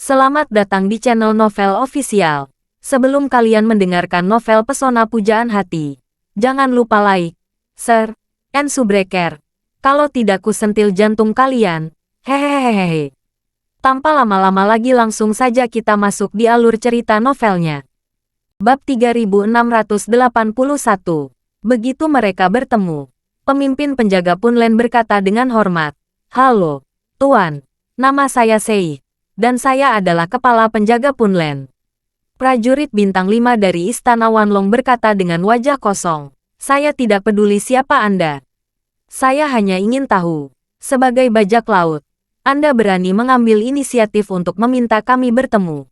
Selamat datang di channel Novel Official. Sebelum kalian mendengarkan novel Pesona Pujaan Hati, jangan lupa like, share, and subscribe. Kalau tidak ku sentil jantung kalian. Hehehehe. Tanpa lama-lama lagi langsung saja kita masuk di alur cerita novelnya. Bab 3681. Begitu mereka bertemu, pemimpin penjaga Punland berkata dengan hormat, "Halo, Tuan. Nama saya Sei. Dan saya adalah kepala penjaga Punland." Prajurit bintang 5 dari Istana Wanlong berkata dengan wajah kosong, "Saya tidak peduli siapa Anda. Saya hanya ingin tahu, sebagai bajak laut, Anda berani mengambil inisiatif untuk meminta kami bertemu.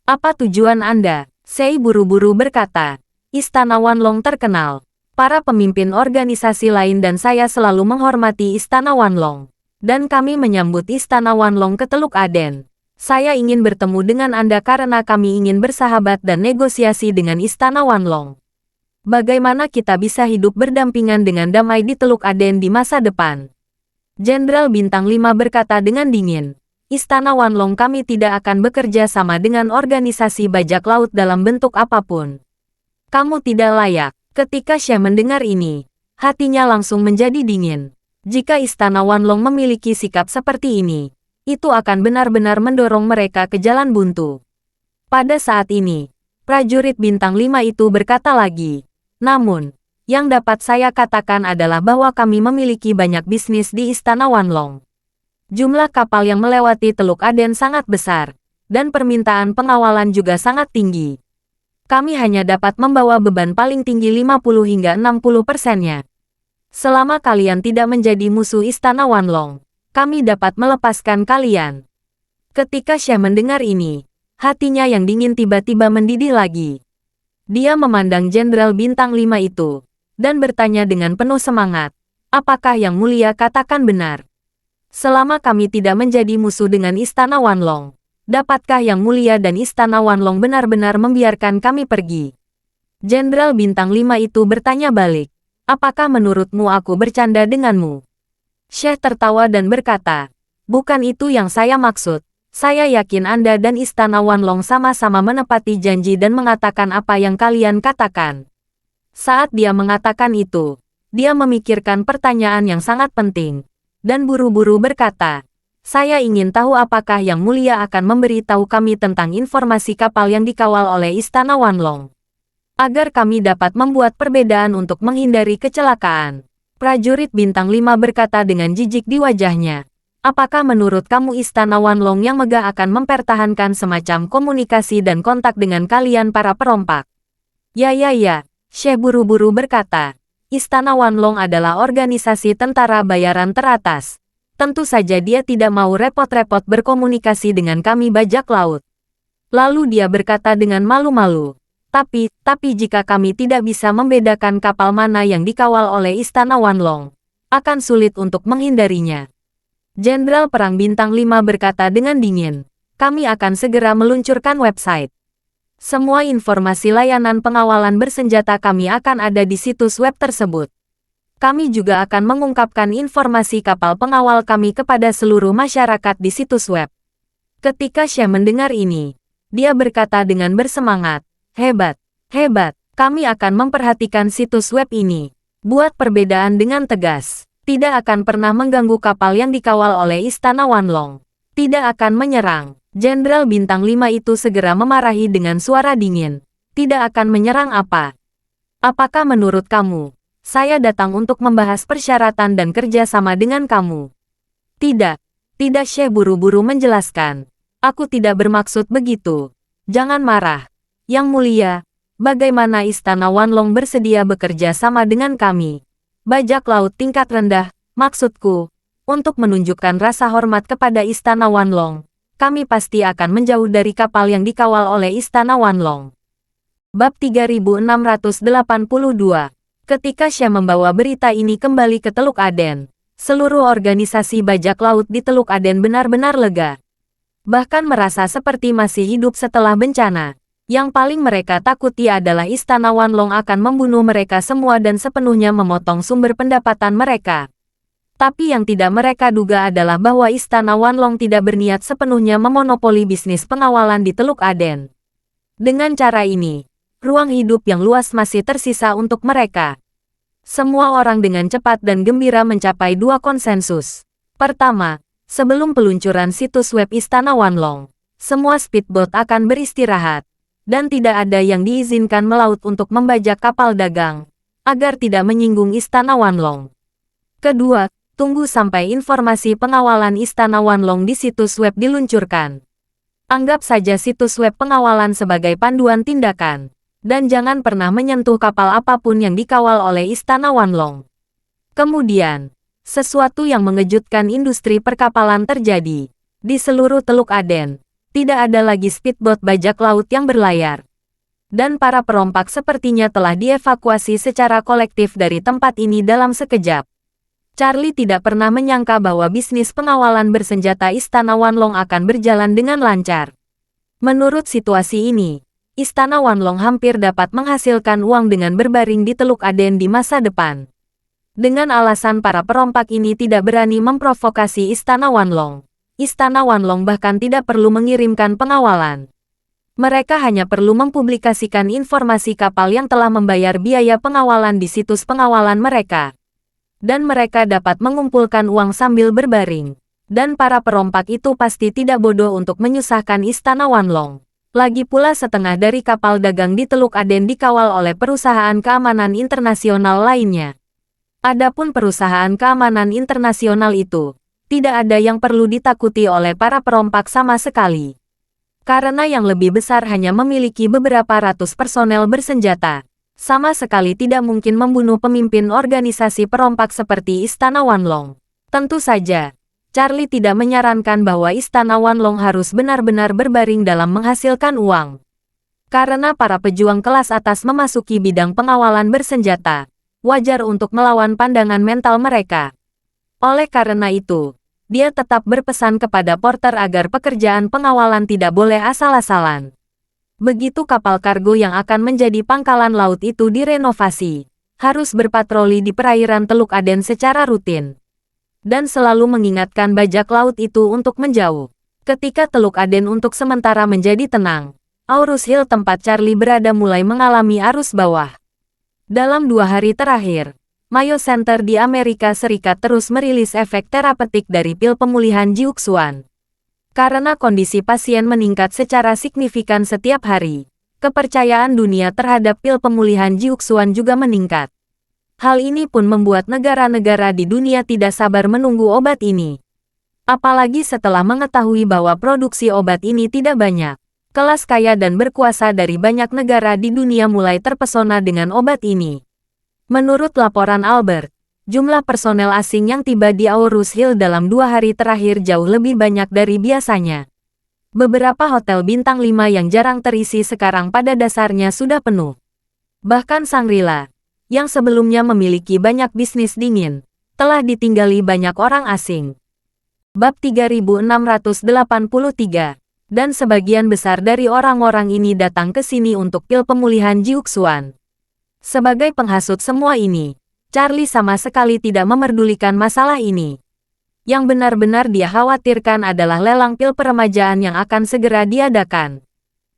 Apa tujuan Anda?" Sei buru-buru berkata, "Istana Wanlong terkenal. Para pemimpin organisasi lain dan saya selalu menghormati Istana Wanlong. Dan kami menyambut Istana Wanlong ke Teluk Aden. Saya ingin bertemu dengan Anda karena kami ingin bersahabat dan negosiasi dengan Istana Wanlong. Bagaimana kita bisa hidup berdampingan dengan damai di Teluk Aden di masa depan?" Jenderal Bintang 5 berkata dengan dingin, "Istana Wanlong kami tidak akan bekerja sama dengan organisasi bajak laut dalam bentuk apapun. Kamu tidak layak." Ketika Xie mendengar ini, hatinya langsung menjadi dingin. Jika Istana Wanlong memiliki sikap seperti ini, itu akan benar-benar mendorong mereka ke jalan buntu. Pada saat ini, prajurit bintang 5 itu berkata lagi, "Namun, yang dapat saya katakan adalah bahwa kami memiliki banyak bisnis di Istana Wanlong. Jumlah kapal yang melewati Teluk Aden sangat besar, dan permintaan pengawalan juga sangat tinggi. Kami hanya dapat membawa beban paling tinggi 50 hingga 60%-nya. Selama kalian tidak menjadi musuh Istana Wanlong, kami dapat melepaskan kalian." Ketika Xie mendengar ini, hatinya yang dingin tiba-tiba mendidih lagi. Dia memandang Jenderal Bintang 5 itu, dan bertanya dengan penuh semangat, "Apakah Yang Mulia katakan benar? Selama kami tidak menjadi musuh dengan Istana Wanlong, dapatkah Yang Mulia dan Istana Wanlong benar-benar membiarkan kami pergi?" Jenderal Bintang 5 itu bertanya balik, "Apakah menurutmu aku bercanda denganmu?" Xie tertawa dan berkata, "Bukan itu yang saya maksud. Saya yakin Anda dan Istana Wanlong sama-sama menepati janji dan mengatakan apa yang kalian katakan." Saat dia mengatakan itu, dia memikirkan pertanyaan yang sangat penting, dan buru-buru berkata, "Saya ingin tahu apakah Yang Mulia akan memberitahu kami tentang informasi kapal yang dikawal oleh Istana Wanlong, agar kami dapat membuat perbedaan untuk menghindari kecelakaan." Prajurit bintang 5 berkata dengan jijik di wajahnya, "Apakah menurut kamu Istana Wanlong yang megah akan mempertahankan semacam komunikasi dan kontak dengan kalian para perompak?" Ya, Xie buru-buru berkata, "Istana Wanlong adalah organisasi tentara bayaran teratas. Tentu saja dia tidak mau repot-repot berkomunikasi dengan kami bajak laut." Lalu dia berkata dengan malu-malu, Tapi jika kami tidak bisa membedakan kapal mana yang dikawal oleh Istana Wanlong, akan sulit untuk menghindarinya." Jenderal Perang Bintang 5 berkata dengan dingin, "Kami akan segera meluncurkan website. Semua informasi layanan pengawalan bersenjata kami akan ada di situs web tersebut. Kami juga akan mengungkapkan informasi kapal pengawal kami kepada seluruh masyarakat di situs web." Ketika Xie mendengar ini, dia berkata dengan bersemangat, Hebat. Kami akan memperhatikan situs web ini. Buat perbedaan dengan tegas. Tidak akan pernah mengganggu kapal yang dikawal oleh Istana Wanlong. Tidak akan menyerang." Jenderal Bintang 5 itu segera memarahi dengan suara dingin. "Tidak akan menyerang apa? Apakah menurut kamu, saya datang untuk membahas persyaratan dan kerjasama dengan kamu?" Tidak, Xie buru-buru menjelaskan. "Aku tidak bermaksud begitu. Jangan marah. Yang Mulia, bagaimana Istana Wanlong bersedia bekerja sama dengan kami? Bajak laut tingkat rendah, maksudku, untuk menunjukkan rasa hormat kepada Istana Wanlong, kami pasti akan menjauh dari kapal yang dikawal oleh Istana Wanlong." Bab 3682. Ketika Xie membawa berita ini kembali ke Teluk Aden, seluruh organisasi bajak laut di Teluk Aden benar-benar lega. Bahkan merasa seperti masih hidup setelah bencana. Yang paling mereka takuti adalah Istana Wanlong akan membunuh mereka semua dan sepenuhnya memotong sumber pendapatan mereka. Tapi yang tidak mereka duga adalah bahwa Istana Wanlong tidak berniat sepenuhnya memonopoli bisnis pengawalan di Teluk Aden. Dengan cara ini, ruang hidup yang luas masih tersisa untuk mereka. Semua orang dengan cepat dan gembira mencapai dua konsensus. Pertama, sebelum peluncuran situs web Istana Wanlong, semua speedboat akan beristirahat, dan tidak ada yang diizinkan melaut untuk membajak kapal dagang, agar tidak menyinggung Istana Wanlong. Kedua, tunggu sampai informasi pengawalan Istana Wanlong di situs web diluncurkan. Anggap saja situs web pengawalan sebagai panduan tindakan, dan jangan pernah menyentuh kapal apapun yang dikawal oleh Istana Wanlong. Kemudian, sesuatu yang mengejutkan industri perkapalan terjadi. Di seluruh Teluk Aden, tidak ada lagi speedboat bajak laut yang berlayar. Dan para perompak sepertinya telah dievakuasi secara kolektif dari tempat ini dalam sekejap. Charlie tidak pernah menyangka bahwa bisnis pengawalan bersenjata Istana Wanlong akan berjalan dengan lancar. Menurut situasi ini, Istana Wanlong hampir dapat menghasilkan uang dengan berbaring di Teluk Aden di masa depan. Dengan alasan para perompak ini tidak berani memprovokasi Istana Wanlong, Istana Wanlong bahkan tidak perlu mengirimkan pengawalan. Mereka hanya perlu mempublikasikan informasi kapal yang telah membayar biaya pengawalan di situs pengawalan mereka. Dan mereka dapat mengumpulkan uang sambil berbaring. Dan para perompak itu pasti tidak bodoh untuk menyusahkan Istana Wanlong. Lagi pula setengah dari kapal dagang di Teluk Aden dikawal oleh perusahaan keamanan internasional lainnya. Adapun perusahaan keamanan internasional itu, tidak ada yang perlu ditakuti oleh para perompak sama sekali. Karena yang lebih besar hanya memiliki beberapa ratus personel bersenjata. Sama sekali tidak mungkin membunuh pemimpin organisasi perompak seperti Istana Wanlong. Tentu saja, Charlie tidak menyarankan bahwa Istana Wanlong harus benar-benar berbaring dalam menghasilkan uang. Karena para pejuang kelas atas memasuki bidang pengawalan bersenjata, wajar untuk melawan pandangan mental mereka. Oleh karena itu, dia tetap berpesan kepada Porter agar pekerjaan pengawalan tidak boleh asal-asalan. Begitu kapal kargo yang akan menjadi pangkalan laut itu direnovasi, harus berpatroli di perairan Teluk Aden secara rutin. Dan selalu mengingatkan bajak laut itu untuk menjauh. Ketika Teluk Aden untuk sementara menjadi tenang, Aurus Hill tempat Charlie berada mulai mengalami arus bawah. Dalam 2 hari terakhir, Mayo Center di Amerika Serikat terus merilis efek terapeutik dari pil pemulihan Jiuxuan. Karena kondisi pasien meningkat secara signifikan setiap hari, kepercayaan dunia terhadap pil pemulihan Jiuxuan juga meningkat. Hal ini pun membuat negara-negara di dunia tidak sabar menunggu obat ini. Apalagi setelah mengetahui bahwa produksi obat ini tidak banyak. Kelas kaya dan berkuasa dari banyak negara di dunia mulai terpesona dengan obat ini. Menurut laporan Albert, jumlah personel asing yang tiba di Aurus Hill dalam 2 hari terakhir jauh lebih banyak dari biasanya. Beberapa hotel bintang 5 yang jarang terisi sekarang pada dasarnya sudah penuh. Bahkan Shangri-La, yang sebelumnya memiliki banyak bisnis dingin, telah ditinggali banyak orang asing. Bab 3683, dan sebagian besar dari orang-orang ini datang ke sini untuk pil pemulihan Jiuxuan. Sebagai penghasut semua ini, Charlie sama sekali tidak memerdulikan masalah ini. Yang benar-benar dia khawatirkan adalah lelang pil peremajaan yang akan segera diadakan.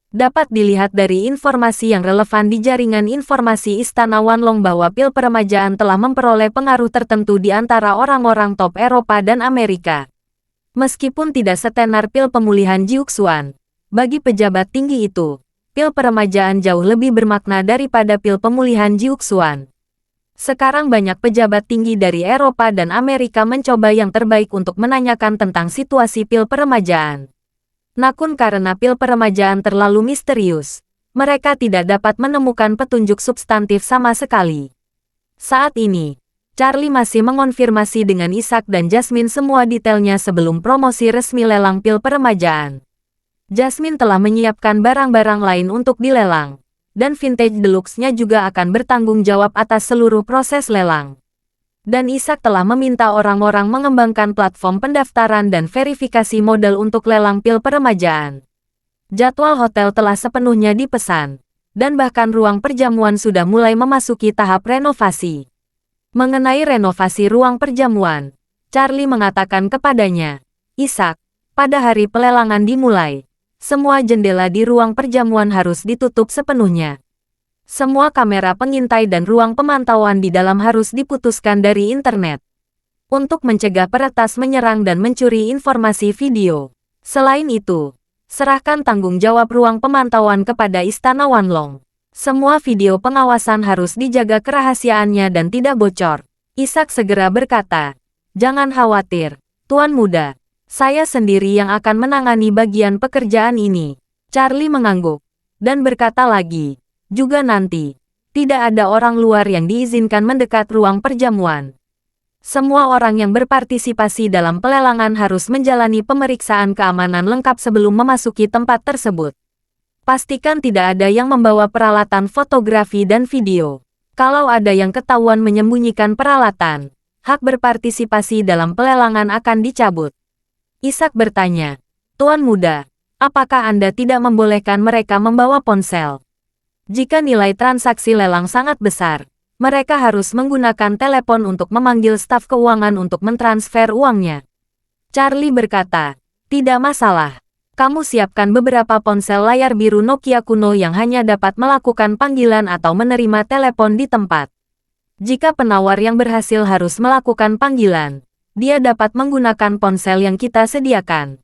Dapat dilihat dari informasi yang relevan di jaringan informasi Istana Wanlong bahwa pil peremajaan telah memperoleh pengaruh tertentu di antara orang-orang top Eropa dan Amerika. Meskipun tidak setenar pil pemulihan Jiuxuan, bagi pejabat tinggi itu, pil peremajaan jauh lebih bermakna daripada pil pemulihan Jiuxuan. Sekarang banyak pejabat tinggi dari Eropa dan Amerika mencoba yang terbaik untuk menanyakan tentang situasi pil peremajaan. Namun karena pil peremajaan terlalu misterius, mereka tidak dapat menemukan petunjuk substantif sama sekali. Saat ini, Charlie masih mengonfirmasi dengan Isaac dan Jasmine semua detailnya sebelum promosi resmi lelang pil peremajaan. Jasmine telah menyiapkan barang-barang lain untuk dilelang, dan Vintage Deluxe-nya juga akan bertanggung jawab atas seluruh proses lelang. Dan Isaac telah meminta orang-orang mengembangkan platform pendaftaran dan verifikasi modal untuk lelang pil peremajaan. Jadwal hotel telah sepenuhnya dipesan, dan bahkan ruang perjamuan sudah mulai memasuki tahap renovasi. Mengenai renovasi ruang perjamuan, Charlie mengatakan kepadanya. Ishak, pada hari pelelangan dimulai, semua jendela di ruang perjamuan harus ditutup sepenuhnya. Semua kamera pengintai dan ruang pemantauan di dalam harus diputuskan dari internet. Untuk mencegah peretas menyerang dan mencuri informasi video. Selain itu, serahkan tanggung jawab ruang pemantauan kepada Istana Wanlong. Semua video pengawasan harus dijaga kerahasiaannya dan tidak bocor. Ishak segera berkata, "Jangan khawatir, Tuan Muda. Saya sendiri yang akan menangani bagian pekerjaan ini." Charlie mengangguk dan berkata lagi, "Juga nanti, tidak ada orang luar yang diizinkan mendekat ruang perjamuan. Semua orang yang berpartisipasi dalam pelelangan harus menjalani pemeriksaan keamanan lengkap sebelum memasuki tempat tersebut. Pastikan tidak ada yang membawa peralatan fotografi dan video. Kalau ada yang ketahuan menyembunyikan peralatan, hak berpartisipasi dalam pelelangan akan dicabut." Ishak bertanya, "Tuan Muda, apakah Anda tidak membolehkan mereka membawa ponsel? Jika nilai transaksi lelang sangat besar, mereka harus menggunakan telepon untuk memanggil staf keuangan untuk mentransfer uangnya." Charlie berkata, "Tidak masalah. Kamu siapkan beberapa ponsel layar biru Nokia kuno yang hanya dapat melakukan panggilan atau menerima telepon di tempat. Jika penawar yang berhasil harus melakukan panggilan, dia dapat menggunakan ponsel yang kita sediakan."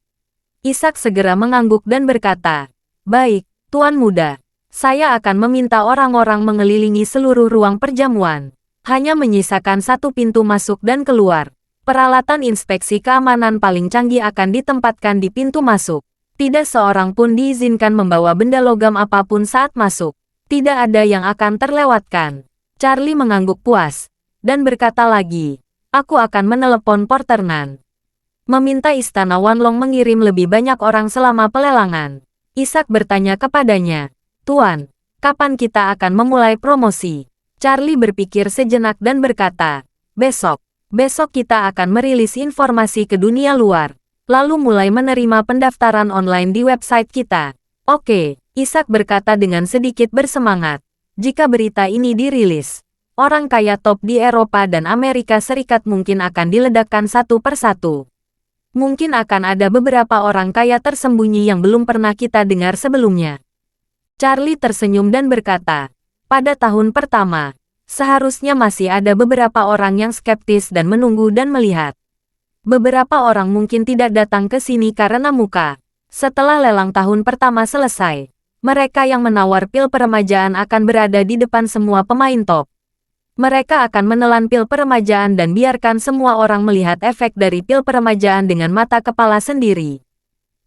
Ishak segera mengangguk dan berkata, "Baik, Tuan Muda. Saya akan meminta orang-orang mengelilingi seluruh ruang perjamuan. Hanya menyisakan satu pintu masuk dan keluar. Peralatan inspeksi keamanan paling canggih akan ditempatkan di pintu masuk. Tidak seorang pun diizinkan membawa benda logam apapun saat masuk. Tidak ada yang akan terlewatkan." Charlie mengangguk puas dan berkata lagi, "Aku akan menelepon Porter Nan. Meminta Istana Wanlong mengirim lebih banyak orang selama pelelangan." Ishak bertanya kepadanya, "Tuan, kapan kita akan memulai promosi?" Charlie berpikir sejenak dan berkata, "Besok. Besok kita akan merilis informasi ke dunia luar, lalu mulai menerima pendaftaran online di website kita." "Oke," Ishak berkata dengan sedikit bersemangat. "Jika berita ini dirilis, orang kaya top di Eropa dan Amerika Serikat mungkin akan diledakkan satu persatu. Mungkin akan ada beberapa orang kaya tersembunyi yang belum pernah kita dengar sebelumnya." Charlie tersenyum dan berkata, "Pada tahun pertama, seharusnya masih ada beberapa orang yang skeptis dan menunggu dan melihat. Beberapa orang mungkin tidak datang ke sini karena muka. Setelah lelang tahun pertama selesai, mereka yang menawar pil peremajaan akan berada di depan semua pemain top. Mereka akan menelan pil peremajaan dan biarkan semua orang melihat efek dari pil peremajaan dengan mata kepala sendiri.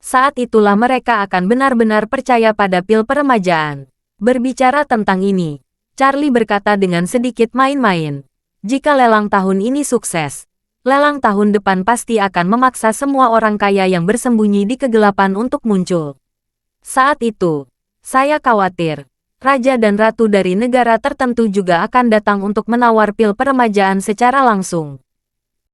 Saat itulah mereka akan benar-benar percaya pada pil peremajaan." Berbicara tentang ini, Charlie berkata dengan sedikit main-main, "Jika lelang tahun ini sukses, lelang tahun depan pasti akan memaksa semua orang kaya yang bersembunyi di kegelapan untuk muncul. Saat itu, saya khawatir, raja dan ratu dari negara tertentu juga akan datang untuk menawar pil peremajaan secara langsung."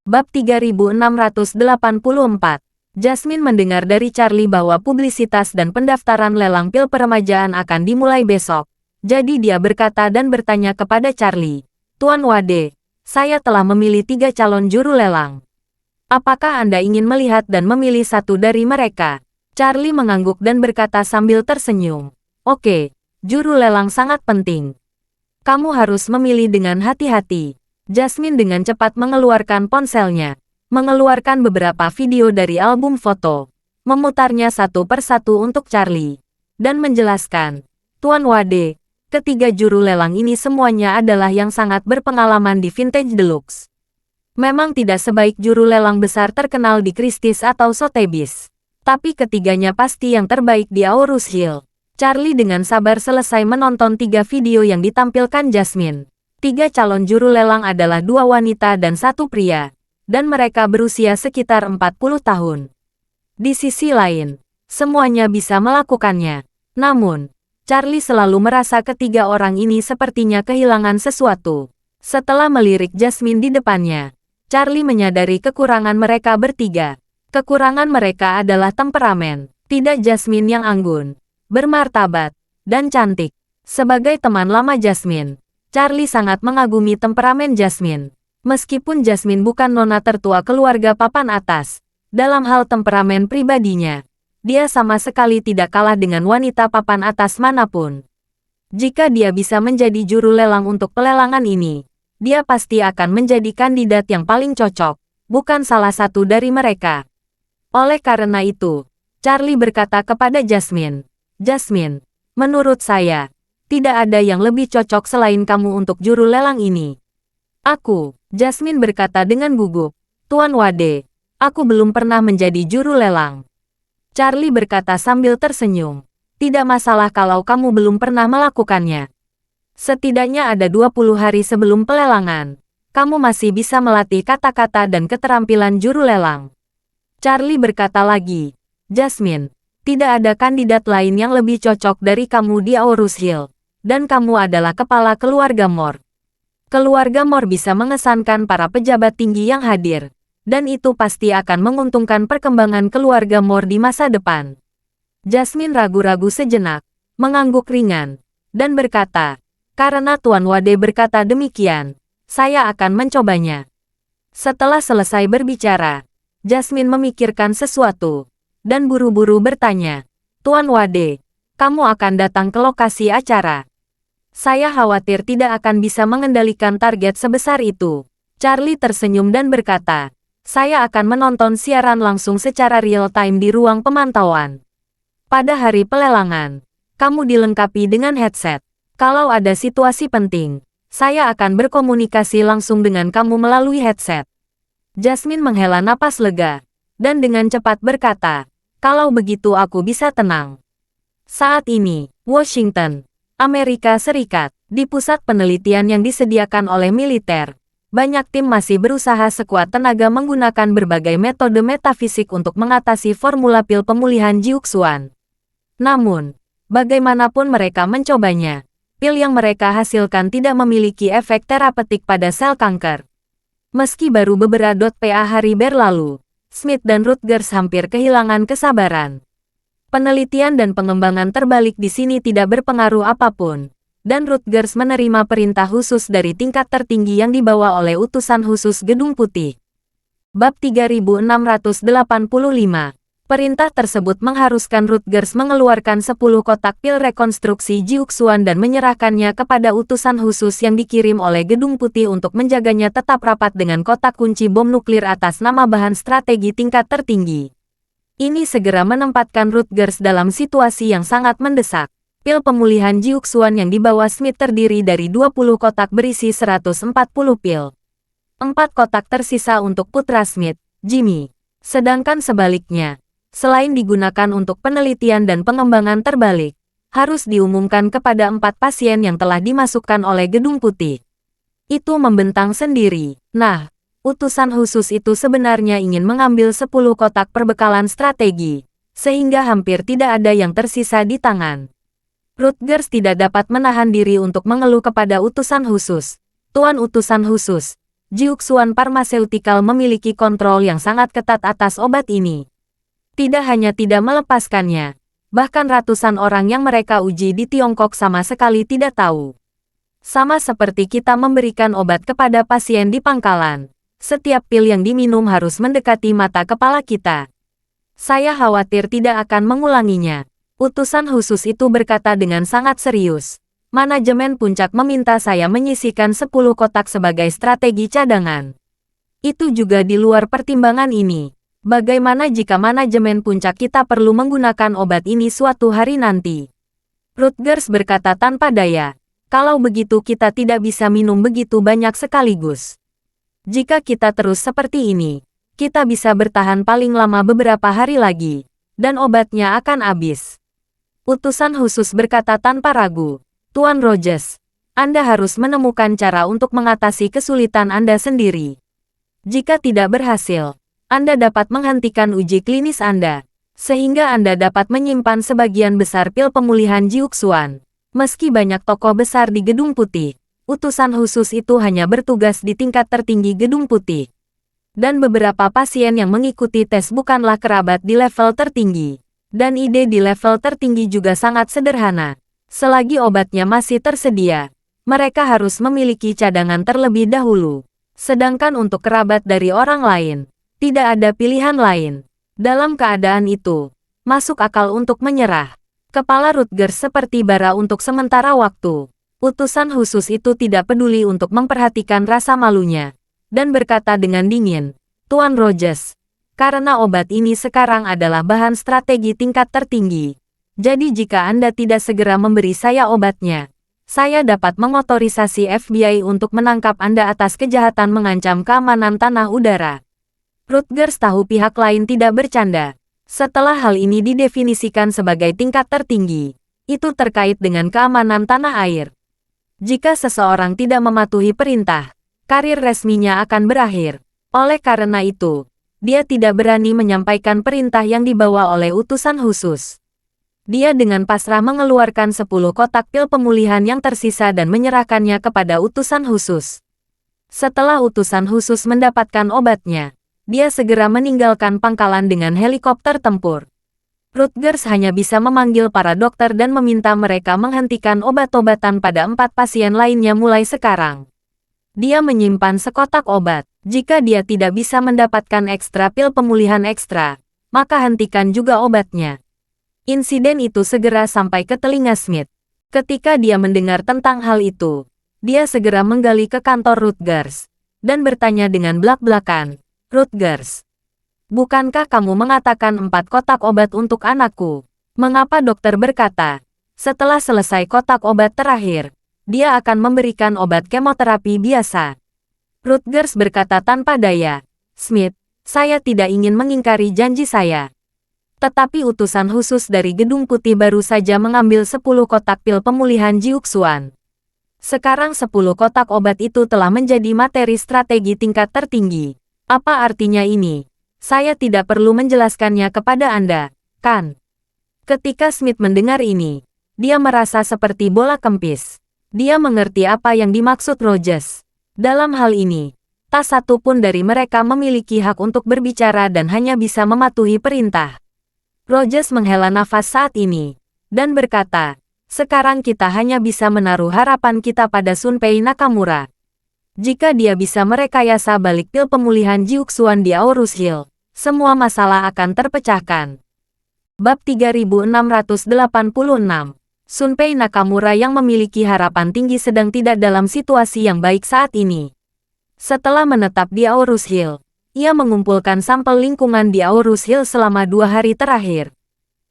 Bab 3684. Jasmine mendengar dari Charlie bahwa publisitas dan pendaftaran lelang pil peremajaan akan dimulai besok. Jadi dia berkata dan bertanya kepada Charlie, "Tuan Wade, saya telah memilih 3 calon juru lelang. Apakah Anda ingin melihat dan memilih satu dari mereka?" Charlie mengangguk dan berkata sambil tersenyum, "Oke, juru lelang sangat penting. Kamu harus memilih dengan hati-hati." Jasmine dengan cepat mengeluarkan ponselnya, mengeluarkan beberapa video dari album foto, memutarnya satu persatu untuk Charlie, dan menjelaskan, "Tuan Wade, ketiga juru lelang ini semuanya adalah yang sangat berpengalaman di Vintage Deluxe. Memang tidak sebaik juru lelang besar terkenal di Christie's atau Sotheby's, tapi ketiganya pasti yang terbaik di Aurus Hill." Charlie dengan sabar selesai menonton 3 video yang ditampilkan Jasmine. 3 calon juru lelang adalah 2 wanita dan 1 pria, dan mereka berusia sekitar 40 tahun. Di sisi lain, semuanya bisa melakukannya. Namun, Charlie selalu merasa ketiga orang ini sepertinya kehilangan sesuatu. Setelah melirik Jasmine di depannya, Charlie menyadari kekurangan mereka bertiga. Kekurangan mereka adalah temperamen, tidak Jasmine yang anggun, bermartabat, dan cantik. Sebagai teman lama Jasmine, Charlie sangat mengagumi temperamen Jasmine. Meskipun Jasmine bukan nona tertua keluarga papan atas, dalam hal temperamen pribadinya, dia sama sekali tidak kalah dengan wanita papan atas manapun. Jika dia bisa menjadi juru lelang untuk pelelangan ini, dia pasti akan menjadi kandidat yang paling cocok, bukan salah satu dari mereka. Oleh karena itu, Charlie berkata kepada Jasmine, "Jasmine, menurut saya, tidak ada yang lebih cocok selain kamu untuk juru lelang ini." "Aku," Jasmine berkata dengan gugup, "Tuan Wade, aku belum pernah menjadi juru lelang." Charlie berkata sambil tersenyum, "Tidak masalah kalau kamu belum pernah melakukannya. Setidaknya ada 20 hari sebelum pelelangan, kamu masih bisa melatih kata-kata dan keterampilan juru lelang." Charlie berkata lagi, "Jasmine, tidak ada kandidat lain yang lebih cocok dari kamu di Aurus Hill, dan kamu adalah kepala keluarga Moore. Keluarga Moore bisa mengesankan para pejabat tinggi yang hadir, dan itu pasti akan menguntungkan perkembangan keluarga Moore di masa depan." Jasmine ragu-ragu sejenak, mengangguk ringan, dan berkata, "Karena Tuan Wade berkata demikian, saya akan mencobanya." Setelah selesai berbicara, Jasmine memikirkan sesuatu, dan buru-buru bertanya, "Tuan Wade, kamu akan datang ke lokasi acara? Saya khawatir tidak akan bisa mengendalikan target sebesar itu." Charlie tersenyum dan berkata, "Saya akan menonton siaran langsung secara real-time di ruang pemantauan. Pada hari pelelangan, kamu dilengkapi dengan headset. Kalau ada situasi penting, saya akan berkomunikasi langsung dengan kamu melalui headset." Jasmine menghela napas lega, dan dengan cepat berkata, "Kalau begitu aku bisa tenang." Saat ini, Washington, Amerika Serikat, di pusat penelitian yang disediakan oleh militer, banyak tim masih berusaha sekuat tenaga menggunakan berbagai metode metafisik untuk mengatasi formula pil pemulihan Jiuxuan. Namun, bagaimanapun mereka mencobanya, pil yang mereka hasilkan tidak memiliki efek terapeutik pada sel kanker. Meski baru beberapa hari berlalu, Smith dan Rutgers hampir kehilangan kesabaran. Penelitian dan pengembangan terbalik di sini tidak berpengaruh apapun, dan Rutgers menerima perintah khusus dari tingkat tertinggi yang dibawa oleh utusan khusus Gedung Putih. Bab 3685. Perintah tersebut mengharuskan Rutgers mengeluarkan 10 kotak pil rekonstruksi Jiuxuan dan menyerahkannya kepada utusan khusus yang dikirim oleh Gedung Putih untuk menjaganya tetap rapat dengan kotak kunci bom nuklir atas nama bahan strategi tingkat tertinggi. Ini segera menempatkan Rutgers dalam situasi yang sangat mendesak. Pil pemulihan Jiuxuan yang dibawa Smith terdiri dari 20 kotak berisi 140 pil. 4 kotak tersisa untuk putra Smith, Jimmy. Sedangkan sebaliknya, selain digunakan untuk penelitian dan pengembangan terbalik, harus diumumkan kepada 4 pasien yang telah dimasukkan oleh Gedung Putih. Itu membentang sendiri. Nah, utusan khusus itu sebenarnya ingin mengambil 10 kotak perbekalan strategi, sehingga hampir tidak ada yang tersisa di tangan. Rutgers tidak dapat menahan diri untuk mengeluh kepada utusan khusus. "Tuan utusan khusus, Jiuxuan Pharmaceutical memiliki kontrol yang sangat ketat atas obat ini. Tidak hanya tidak melepaskannya, bahkan ratusan orang yang mereka uji di Tiongkok sama sekali tidak tahu. Sama seperti kita memberikan obat kepada pasien di pangkalan, setiap pil yang diminum harus mendekati mata kepala kita. Saya khawatir tidak akan mengulanginya." Utusan khusus itu berkata dengan sangat serius. "Manajemen puncak meminta saya menyisihkan 10 kotak sebagai strategi cadangan. Itu juga di luar pertimbangan ini. Bagaimana jika manajemen puncak kita perlu menggunakan obat ini suatu hari nanti?" Rutgers berkata tanpa daya, "Kalau begitu kita tidak bisa minum begitu banyak sekaligus. Jika kita terus seperti ini, kita bisa bertahan paling lama beberapa hari lagi, dan obatnya akan habis." Utusan khusus berkata tanpa ragu, "Tuan Rogers, Anda harus menemukan cara untuk mengatasi kesulitan Anda sendiri. Jika tidak berhasil, Anda dapat menghentikan uji klinis Anda, sehingga Anda dapat menyimpan sebagian besar pil pemulihan Jiuxuan." Meski banyak tokoh besar di Gedung Putih, utusan khusus itu hanya bertugas di tingkat tertinggi Gedung Putih. Dan beberapa pasien yang mengikuti tes bukanlah kerabat di level tertinggi. Dan ide di level tertinggi juga sangat sederhana. Selagi obatnya masih tersedia, mereka harus memiliki cadangan terlebih dahulu. Sedangkan untuk kerabat dari orang lain, tidak ada pilihan lain. Dalam keadaan itu, masuk akal untuk menyerah. Kepala Rutgers seperti bara untuk sementara waktu. Utusan khusus itu tidak peduli untuk memperhatikan rasa malunya, dan berkata dengan dingin, Tuan Rogers, karena obat ini sekarang adalah bahan strategi tingkat tertinggi. Jadi jika Anda tidak segera memberi saya obatnya, saya dapat mengotorisasi FBI untuk menangkap Anda atas kejahatan mengancam keamanan tanah udara. Rutgers tahu pihak lain tidak bercanda. Setelah hal ini didefinisikan sebagai tingkat tertinggi, itu terkait dengan keamanan tanah air. Jika seseorang tidak mematuhi perintah, karir resminya akan berakhir. Oleh karena itu, dia tidak berani menyampaikan perintah yang dibawa oleh utusan khusus. Dia dengan pasrah mengeluarkan 10 kotak pil pemulihan yang tersisa dan menyerahkannya kepada utusan khusus. Setelah utusan khusus mendapatkan obatnya, dia segera meninggalkan pangkalan dengan helikopter tempur. Rutgers hanya bisa memanggil para dokter dan meminta mereka menghentikan obat-obatan pada 4 pasien lainnya mulai sekarang. Dia menyimpan sekotak obat. Jika dia tidak bisa mendapatkan ekstra pil pemulihan ekstra, maka hentikan juga obatnya. Insiden itu segera sampai ke telinga Smith. Ketika dia mendengar tentang hal itu, dia segera menggali ke kantor Rutgers dan bertanya dengan belak-belakan, Rutgers, bukankah kamu mengatakan 4 kotak obat untuk anakku? Mengapa dokter berkata, setelah selesai kotak obat terakhir, dia akan memberikan obat kemoterapi biasa? Rutgers berkata tanpa daya, Smith, saya tidak ingin mengingkari janji saya. Tetapi utusan khusus dari Gedung Putih baru saja mengambil 10 kotak pil pemulihan Jiuxuan. Sekarang 10 kotak obat itu telah menjadi materi strategi tingkat tertinggi. Apa artinya ini? Saya tidak perlu menjelaskannya kepada Anda, kan? Ketika Smith mendengar ini, dia merasa seperti bola kempis. Dia mengerti apa yang dimaksud Rogers. Dalam hal ini, tak satu pun dari mereka memiliki hak untuk berbicara dan hanya bisa mematuhi perintah. Rogers menghela nafas saat ini, dan berkata, sekarang kita hanya bisa menaruh harapan kita pada Shunpei Nakamura. Jika dia bisa merekayasa balik pil pemulihan Jiuxuan di Aorus Hill, semua masalah akan terpecahkan. Bab 3686. Shunpei Nakamura yang memiliki harapan tinggi sedang tidak dalam situasi yang baik saat ini. Setelah menetap di Aorus Hill, ia mengumpulkan sampel lingkungan di Aorus Hill selama 2 hari terakhir.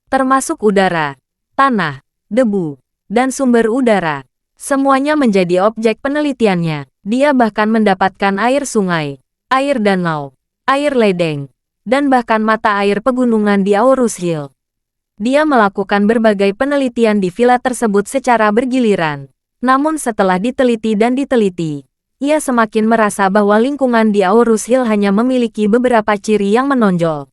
Termasuk udara, tanah, debu, dan sumber udara. Semuanya menjadi objek penelitiannya. Dia bahkan mendapatkan air sungai, air danau, air ledeng, dan bahkan mata air pegunungan di Aorus Hill. Dia melakukan berbagai penelitian di villa tersebut secara bergiliran. Namun setelah diteliti dan diteliti, ia semakin merasa bahwa lingkungan di Aorus Hill hanya memiliki beberapa ciri yang menonjol.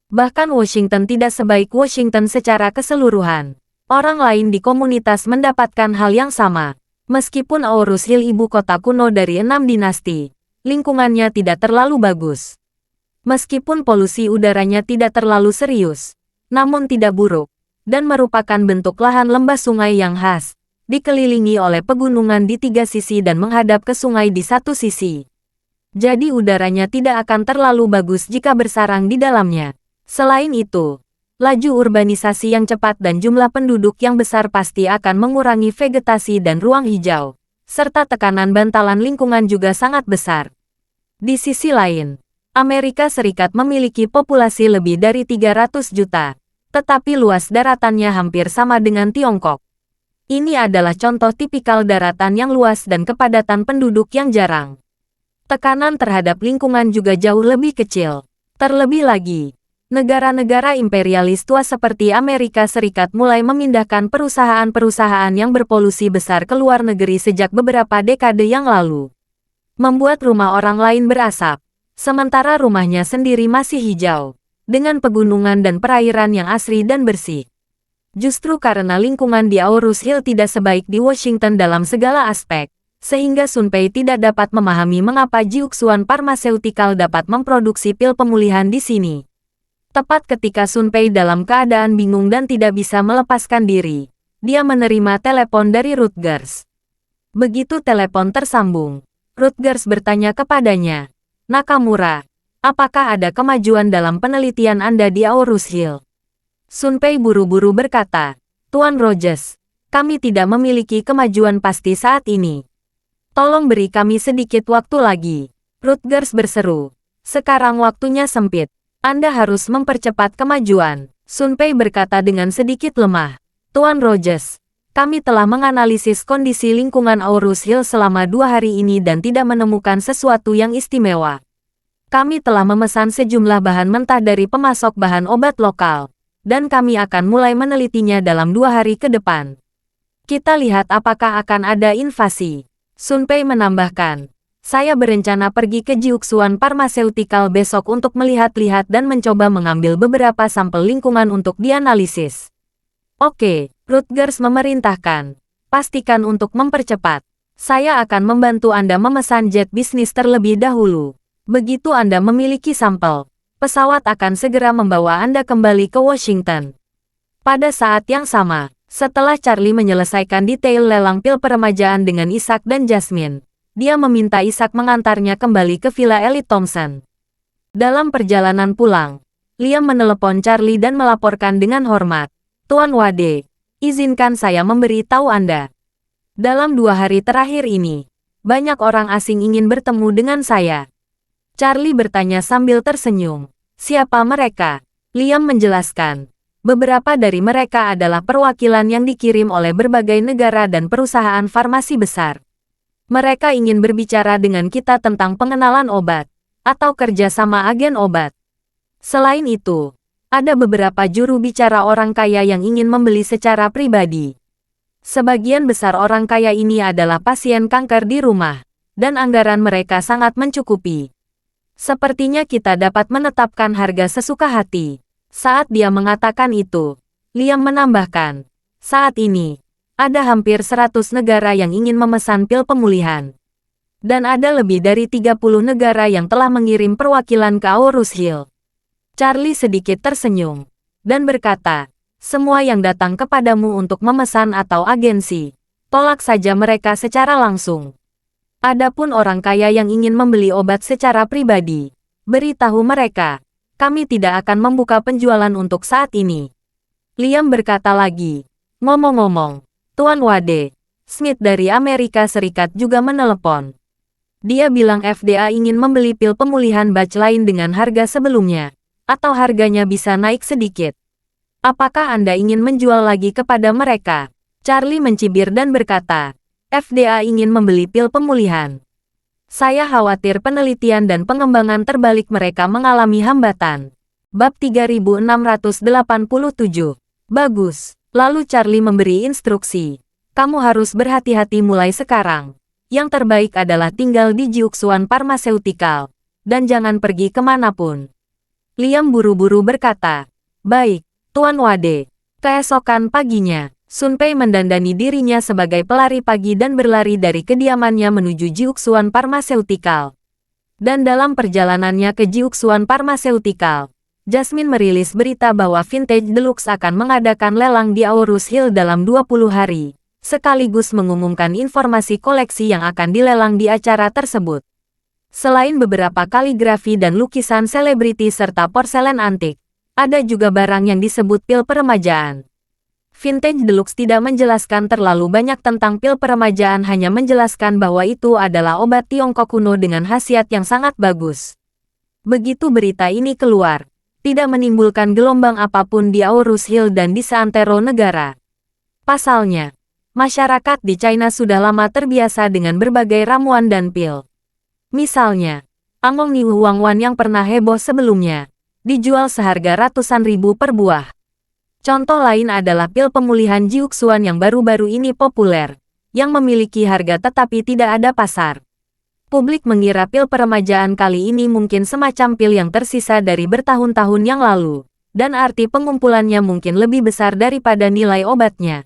Bahkan Washington tidak sebaik Washington secara keseluruhan. Orang lain di komunitas mendapatkan hal yang sama. Meskipun Aorus Hill ibu kota kuno dari 6 dinasti, lingkungannya tidak terlalu bagus. Meskipun polusi udaranya tidak terlalu serius, namun tidak buruk, dan merupakan bentuk lahan lembah sungai yang khas, dikelilingi oleh pegunungan di 3 sisi dan menghadap ke sungai di 1 sisi. Jadi udaranya tidak akan terlalu bagus jika bersarang di dalamnya. Selain itu, laju urbanisasi yang cepat dan jumlah penduduk yang besar pasti akan mengurangi vegetasi dan ruang hijau, serta tekanan bantalan lingkungan juga sangat besar. Di sisi lain, Amerika Serikat memiliki populasi lebih dari 300 juta, tetapi luas daratannya hampir sama dengan Tiongkok. Ini adalah contoh tipikal daratan yang luas dan kepadatan penduduk yang jarang. Tekanan terhadap lingkungan juga jauh lebih kecil. Terlebih lagi, negara-negara imperialis tua seperti Amerika Serikat mulai memindahkan perusahaan-perusahaan yang berpolusi besar ke luar negeri sejak beberapa dekade yang lalu. Membuat rumah orang lain berasap, sementara rumahnya sendiri masih hijau, dengan pegunungan dan perairan yang asri dan bersih. Justru karena lingkungan di Aorus Hill tidak sebaik di Washington dalam segala aspek, sehingga Shunpei tidak dapat memahami mengapa Jiuxuan Pharmaceutical dapat memproduksi pil pemulihan di sini. Tepat ketika Shunpei dalam keadaan bingung dan tidak bisa melepaskan diri, dia menerima telepon dari Rutgers. Begitu telepon tersambung, Rutgers bertanya kepadanya. Nakamura, apakah ada kemajuan dalam penelitian Anda di Aorus Hill? Sunpei buru-buru berkata, Tuan Rogers, kami tidak memiliki kemajuan pasti saat ini. Tolong beri kami sedikit waktu lagi. Rutgers berseru. Sekarang waktunya sempit. Anda harus mempercepat kemajuan. Sunpei berkata dengan sedikit lemah. Tuan Rogers, kami telah menganalisis kondisi lingkungan Aorus Hill selama 2 hari ini dan tidak menemukan sesuatu yang istimewa. Kami telah memesan sejumlah bahan mentah dari pemasok bahan obat lokal, dan kami akan mulai menelitinya dalam 2 hari ke depan. Kita lihat apakah akan ada invasi. Sunpei menambahkan, saya berencana pergi ke Jiuxuan Pharmaceutical besok untuk melihat-lihat dan mencoba mengambil beberapa sampel lingkungan untuk dianalisis. Oke, Rutgers memerintahkan. Pastikan untuk mempercepat. Saya akan membantu Anda memesan jet bisnis terlebih dahulu. Begitu Anda memiliki sampel, pesawat akan segera membawa Anda kembali ke Washington. Pada saat yang sama, setelah Charlie menyelesaikan detail lelang pil peremajaan dengan Isaac dan Jasmine, dia meminta Isaac mengantarnya kembali ke Villa Elite Thompson. Dalam perjalanan pulang, Liam menelepon Charlie dan melaporkan dengan hormat, Tuan Wade, izinkan saya memberi tahu Anda. Dalam 2 hari terakhir ini, banyak orang asing ingin bertemu dengan saya. Charlie bertanya sambil tersenyum. Siapa mereka? Liam menjelaskan. Beberapa dari mereka adalah perwakilan yang dikirim oleh berbagai negara dan perusahaan farmasi besar. Mereka ingin berbicara dengan kita tentang pengenalan obat, atau kerjasama agen obat. Selain itu, ada beberapa juru bicara orang kaya yang ingin membeli secara pribadi. Sebagian besar orang kaya ini adalah pasien kanker di rumah, dan anggaran mereka sangat mencukupi. Sepertinya kita dapat menetapkan harga sesuka hati. Saat dia mengatakan itu, Liam menambahkan, saat ini, ada hampir 100 negara yang ingin memesan pil pemulihan. Dan ada lebih dari 30 negara yang telah mengirim perwakilan ke Aorus Hill. Charlie sedikit tersenyum, dan berkata, semua yang datang kepadamu untuk memesan atau agensi, tolak saja mereka secara langsung. Adapun orang kaya yang ingin membeli obat secara pribadi, beritahu mereka, kami tidak akan membuka penjualan untuk saat ini. Liam berkata lagi, ngomong-ngomong, Tuan Wade, Smith dari Amerika Serikat juga menelepon. Dia bilang FDA ingin membeli pil pemulihan batch lain dengan harga sebelumnya, atau harganya bisa naik sedikit. Apakah Anda ingin menjual lagi kepada mereka? Charlie mencibir dan berkata, FDA ingin membeli pil pemulihan. Saya khawatir penelitian dan pengembangan terbalik mereka mengalami hambatan. Bab 3687. Bagus. Lalu Charlie memberi instruksi. Kamu harus berhati-hati mulai sekarang. Yang terbaik adalah tinggal di Jiuxuan Pharmaceutical. Dan jangan pergi kemanapun. Liam buru-buru berkata, baik, Tuan Wade. Keesokan paginya, Sunpei mendandani dirinya sebagai pelari pagi dan berlari dari kediamannya menuju Jiuxuan Pharmaceutical. Dan dalam perjalanannya ke Jiuxuan Pharmaceutical, Jasmine merilis berita bahwa Vintage Deluxe akan mengadakan lelang di Aorus Hill dalam 20 hari, sekaligus mengumumkan informasi koleksi yang akan dilelang di acara tersebut. Selain beberapa kaligrafi dan lukisan selebriti serta porselen antik, ada juga barang yang disebut pil peremajaan. Vintage Deluxe tidak menjelaskan terlalu banyak tentang pil peremajaan, hanya menjelaskan bahwa itu adalah obat Tiongkok kuno dengan khasiat yang sangat bagus. Begitu berita ini keluar, tidak menimbulkan gelombang apapun di Aorus Hill dan di seantero negara. Pasalnya, masyarakat di China sudah lama terbiasa dengan berbagai ramuan dan pil. Misalnya, Angong Niu Huangwan yang pernah heboh sebelumnya, dijual seharga ratusan ribu per buah. Contoh lain adalah pil pemulihan Jiuxuan yang baru-baru ini populer, yang memiliki harga tetapi tidak ada pasar. Publik mengira pil peremajaan kali ini mungkin semacam pil yang tersisa dari bertahun-tahun yang lalu, dan arti pengumpulannya mungkin lebih besar daripada nilai obatnya.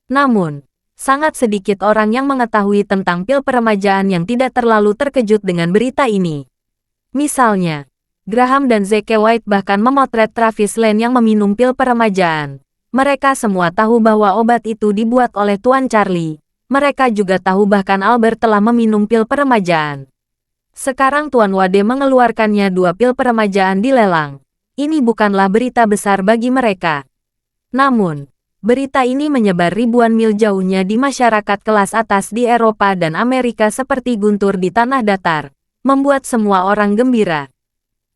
Namun, sangat sedikit orang yang mengetahui tentang pil peremajaan yang tidak terlalu terkejut dengan berita ini. Misalnya, Graham dan Zeke White bahkan memotret Travis Lane yang meminum pil peremajaan. Mereka semua tahu bahwa obat itu dibuat oleh Tuan Charlie, Mereka juga tahu bahkan Albert telah meminum pil peremajaan. Sekarang Tuan Wade mengeluarkannya 2 pil peremajaan di lelang. Ini bukanlah berita besar bagi mereka. Namun, berita ini menyebar ribuan mil jauhnya di masyarakat kelas atas di Eropa dan Amerika seperti guntur di tanah datar, membuat semua orang gembira.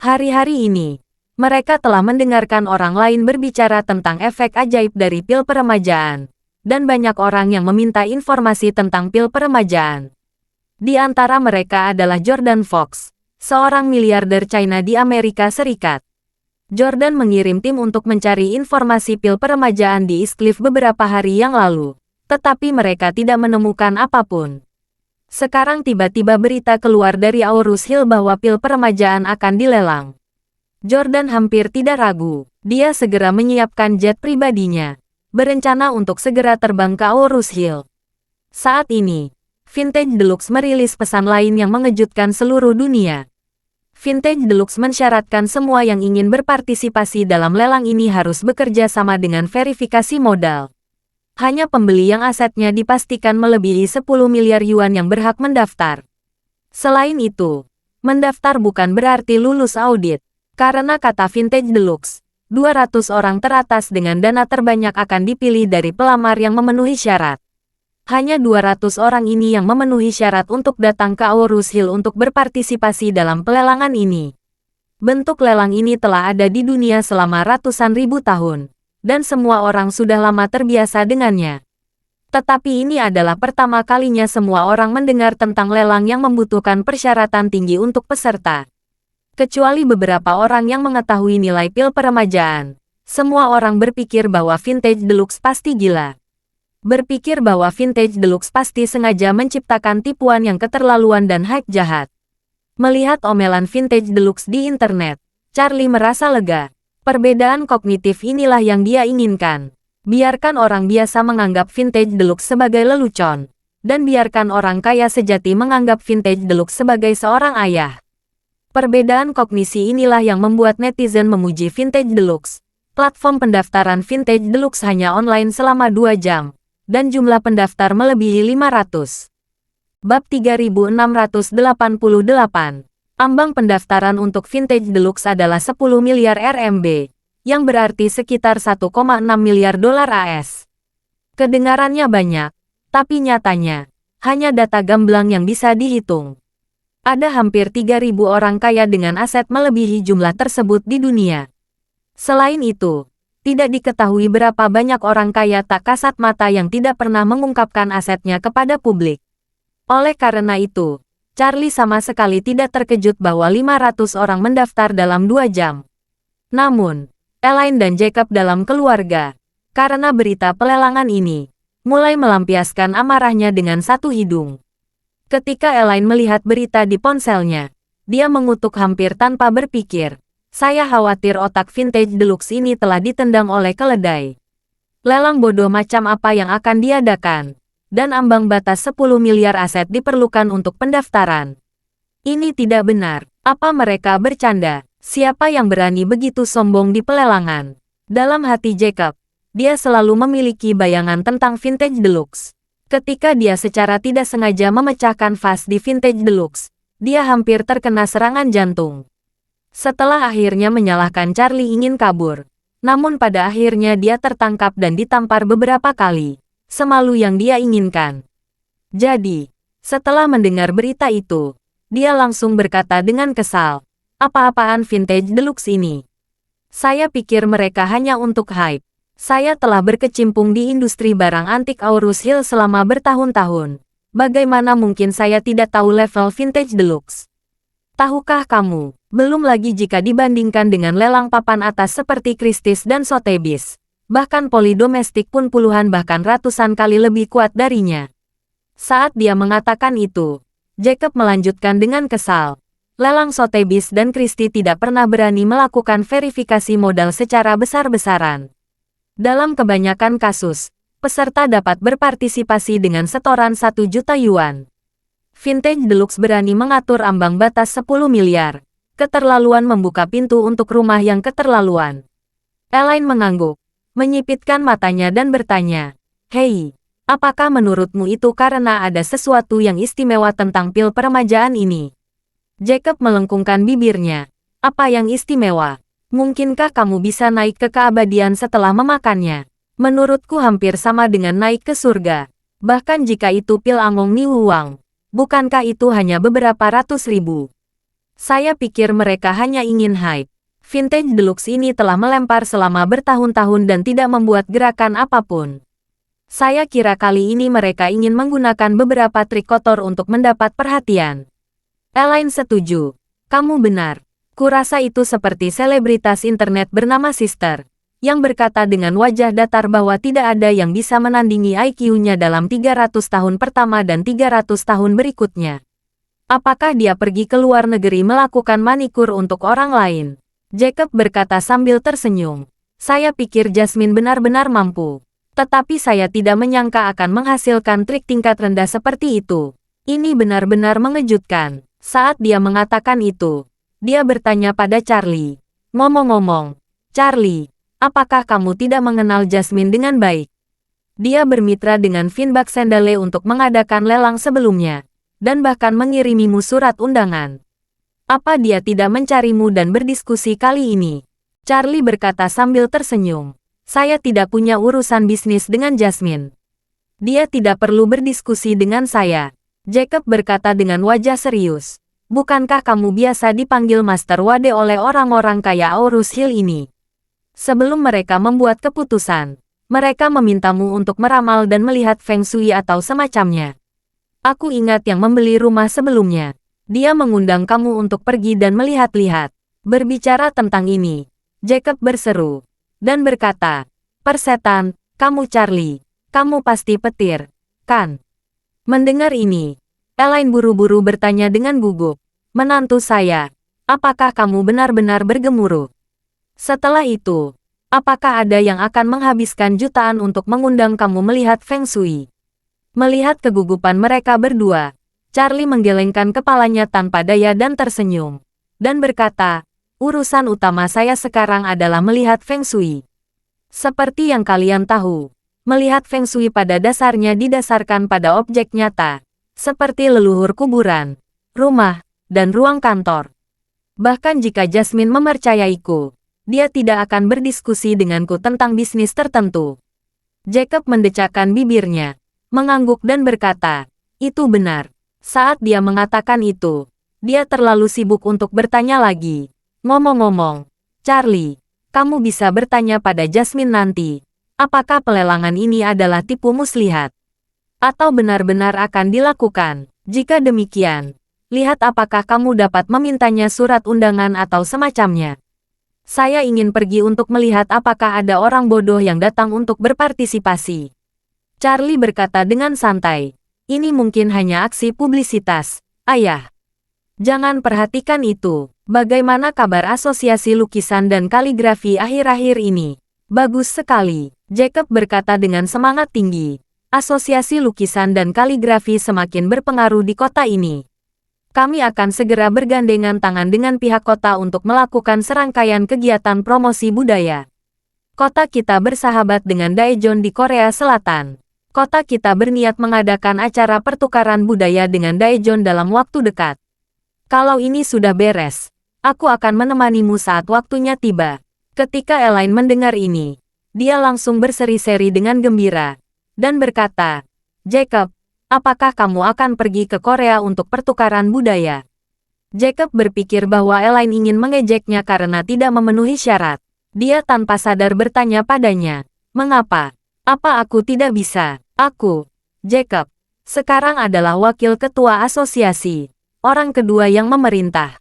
Hari-hari ini, mereka telah mendengarkan orang lain berbicara tentang efek ajaib dari pil peremajaan, dan banyak orang yang meminta informasi tentang pil peremajaan. Di antara mereka adalah Jordan Fox, seorang miliarder China di Amerika Serikat. Jordan mengirim tim untuk mencari informasi pil peremajaan di East Cliff beberapa hari yang lalu, tetapi mereka tidak menemukan apapun. Sekarang tiba-tiba berita keluar dari Aurus Hill bahwa pil peremajaan akan dilelang. Jordan hampir tidak ragu, dia segera menyiapkan jet pribadinya, berencana untuk segera terbang ke Aurus Hill. Saat ini, Vintage Deluxe merilis pesan lain yang mengejutkan seluruh dunia. Vintage Deluxe mensyaratkan semua yang ingin berpartisipasi dalam lelang ini harus bekerja sama dengan verifikasi modal. Hanya pembeli yang asetnya dipastikan melebihi 10 miliar yuan yang berhak mendaftar. Selain itu, mendaftar bukan berarti lulus audit. Karena kata Vintage Deluxe, 200 orang teratas dengan dana terbanyak akan dipilih dari pelamar yang memenuhi syarat. Hanya 200 orang ini yang memenuhi syarat untuk datang ke Aurus Hill untuk berpartisipasi dalam pelelangan ini. Bentuk lelang ini telah ada di dunia selama ratusan ribu tahun, dan semua orang sudah lama terbiasa dengannya. Tetapi ini adalah pertama kalinya semua orang mendengar tentang lelang yang membutuhkan persyaratan tinggi untuk peserta. Kecuali beberapa orang yang mengetahui nilai pil peremajaan, semua orang berpikir bahwa Vintage Deluxe pasti gila. Berpikir bahwa Vintage Deluxe pasti sengaja menciptakan tipuan yang keterlaluan dan hype jahat. Melihat omelan Vintage Deluxe di internet, Charlie merasa lega. Perbedaan kognitif inilah yang dia inginkan. Biarkan orang biasa menganggap Vintage Deluxe sebagai lelucon, dan biarkan orang kaya sejati menganggap Vintage Deluxe sebagai seorang ayah. Perbedaan kognisi inilah yang membuat netizen memuji Vintage Deluxe. Platform pendaftaran Vintage Deluxe hanya online selama 2 jam. Dan jumlah pendaftar melebihi 500. Bab 3688. Ambang pendaftaran untuk Vintage Deluxe adalah 10 miliar RMB, yang berarti sekitar 1,6 miliar dolar AS. Kedengarannya banyak, tapi nyatanya, hanya data gamblang yang bisa dihitung. Ada hampir 3.000 orang kaya dengan aset melebihi jumlah tersebut di dunia. Selain itu, tidak diketahui berapa banyak orang kaya tak kasat mata yang tidak pernah mengungkapkan asetnya kepada publik. Oleh karena itu, Charlie sama sekali tidak terkejut bahwa 500 orang mendaftar dalam 2 jam. Namun, Elaine dan Jacob dalam keluarga, karena berita pelelangan ini, mulai melampiaskan amarahnya dengan satu hidung. Ketika Elaine melihat berita di ponselnya, dia mengutuk hampir tanpa berpikir. Saya khawatir otak Vintage Deluxe ini telah ditendang oleh keledai. Lelang bodoh macam apa yang akan diadakan? Dan ambang batas 10 miliar aset diperlukan untuk pendaftaran. Ini tidak benar. Apa mereka bercanda? Siapa yang berani begitu sombong di pelelangan? Dalam hati Jacob, dia selalu memiliki bayangan tentang Vintage Deluxe. Ketika dia secara tidak sengaja memecahkan vas di Vintage Deluxe, dia hampir terkena serangan jantung. Setelah akhirnya menyalahkan Charlie ingin kabur, namun pada akhirnya dia tertangkap dan ditampar beberapa kali, semalu yang dia inginkan. Jadi, setelah mendengar berita itu, dia langsung berkata dengan kesal, apa-apaan Vintage Deluxe ini? Saya pikir mereka hanya untuk hype. Saya telah berkecimpung di industri barang antik Aurus Hill selama bertahun-tahun. Bagaimana mungkin saya tidak tahu level Vintage Deluxe? Tahukah kamu? Belum lagi jika dibandingkan dengan lelang papan atas seperti Christie's dan Sotheby's. Bahkan poli domestik pun puluhan bahkan ratusan kali lebih kuat darinya. Saat dia mengatakan itu, Jacob melanjutkan dengan kesal. Lelang Sotheby's dan Christie tidak pernah berani melakukan verifikasi modal secara besar-besaran. Dalam kebanyakan kasus, peserta dapat berpartisipasi dengan setoran 1 juta yuan. Vintage Deluxe berani mengatur ambang batas 10 miliar. Keterlaluan membuka pintu untuk rumah yang keterlaluan. Elaine mengangguk, menyipitkan matanya dan bertanya, "Hei, Apakah menurutmu itu karena ada sesuatu yang istimewa tentang pil peremajaan ini? Jacob melengkungkan bibirnya. Apa yang istimewa? Mungkinkah kamu bisa naik ke keabadian setelah memakannya? Menurutku hampir sama dengan naik ke surga. Bahkan jika itu pil Angong Niwuang. Bukankah itu hanya beberapa ratus ribu? Saya pikir mereka hanya ingin hype. Vintage Deluxe ini telah melempar selama bertahun-tahun dan tidak membuat gerakan apapun. Saya kira kali ini mereka ingin menggunakan beberapa trik kotor untuk mendapat perhatian. Elaine setuju. Kamu benar. Kurasa itu seperti selebritas internet bernama Sister, yang berkata dengan wajah datar bahwa tidak ada yang bisa menandingi IQ-nya dalam 300 tahun pertama dan 300 tahun berikutnya. Apakah dia pergi ke luar negeri melakukan manikur untuk orang lain? Jacob berkata sambil tersenyum. Saya pikir Jasmine benar-benar mampu. Tetapi saya tidak menyangka akan menghasilkan trik tingkat rendah seperti itu. Ini benar-benar mengejutkan. Saat dia mengatakan itu, dia bertanya pada Charlie. Ngomong-ngomong, Charlie, apakah kamu tidak mengenal Jasmine dengan baik? Dia bermitra dengan Vin Baxendale untuk mengadakan lelang sebelumnya, dan bahkan mengirimimu surat undangan. Apa dia tidak mencarimu dan berdiskusi kali ini? Charlie berkata sambil tersenyum. Saya tidak punya urusan bisnis dengan Jasmine. Dia tidak perlu berdiskusi dengan saya. Jacob berkata dengan wajah serius. Bukankah kamu biasa dipanggil Master Wade oleh orang-orang kaya Aurus Hill ini? Sebelum mereka membuat keputusan, mereka memintamu untuk meramal dan melihat Feng Shui atau semacamnya. Aku ingat yang membeli rumah sebelumnya. Dia mengundang kamu untuk pergi dan melihat-lihat. Berbicara tentang ini, Jacob berseru dan berkata, "Persetan, kamu Charlie, kamu pasti petir, kan?" Mendengar ini, Elaine buru-buru bertanya dengan gugup, "Menantu saya, apakah kamu benar-benar bergemuruh? Setelah itu, apakah ada yang akan menghabiskan jutaan untuk mengundang kamu melihat Feng Shui?" Melihat kegugupan mereka berdua, Charlie menggelengkan kepalanya tanpa daya dan tersenyum, dan berkata, "Urusan utama saya sekarang adalah melihat Feng Shui. Seperti yang kalian tahu, melihat Feng Shui pada dasarnya didasarkan pada objek nyata, seperti leluhur kuburan, rumah, dan ruang kantor. Bahkan jika Jasmine mempercayaiku, dia tidak akan berdiskusi denganku tentang bisnis tertentu." Jacob mendecakkan bibirnya, mengangguk dan berkata, "Itu benar." Saat dia mengatakan itu, dia terlalu sibuk untuk bertanya lagi. Ngomong-ngomong, Charlie, kamu bisa bertanya pada Jasmine nanti, apakah pelelangan ini adalah tipu muslihat? Atau benar-benar akan dilakukan? Jika demikian, lihat apakah kamu dapat memintanya surat undangan atau semacamnya. Saya ingin pergi untuk melihat apakah ada orang bodoh yang datang untuk berpartisipasi. Charlie berkata dengan santai, "Ini mungkin hanya aksi publisitas, ayah. Jangan perhatikan itu. Bagaimana kabar asosiasi lukisan dan kaligrafi akhir-akhir ini?" "Bagus sekali," Jacob berkata dengan semangat tinggi. "Asosiasi lukisan dan kaligrafi semakin berpengaruh di kota ini. Kami akan segera bergandengan tangan dengan pihak kota untuk melakukan serangkaian kegiatan promosi budaya. Kota kita bersahabat dengan Daejeon di Korea Selatan. Kota kita berniat mengadakan acara pertukaran budaya dengan Daejeon dalam waktu dekat. Kalau ini sudah beres, aku akan menemanimu saat waktunya tiba." Ketika Elaine mendengar ini, dia langsung berseri-seri dengan gembira, dan berkata, "Jacob, apakah kamu akan pergi ke Korea untuk pertukaran budaya?" Jacob berpikir bahwa Elaine ingin mengejeknya karena tidak memenuhi syarat. Dia tanpa sadar bertanya padanya, "Mengapa? Apa aku tidak bisa?" "Aku, Jacob, sekarang adalah wakil ketua asosiasi, orang kedua yang memerintah."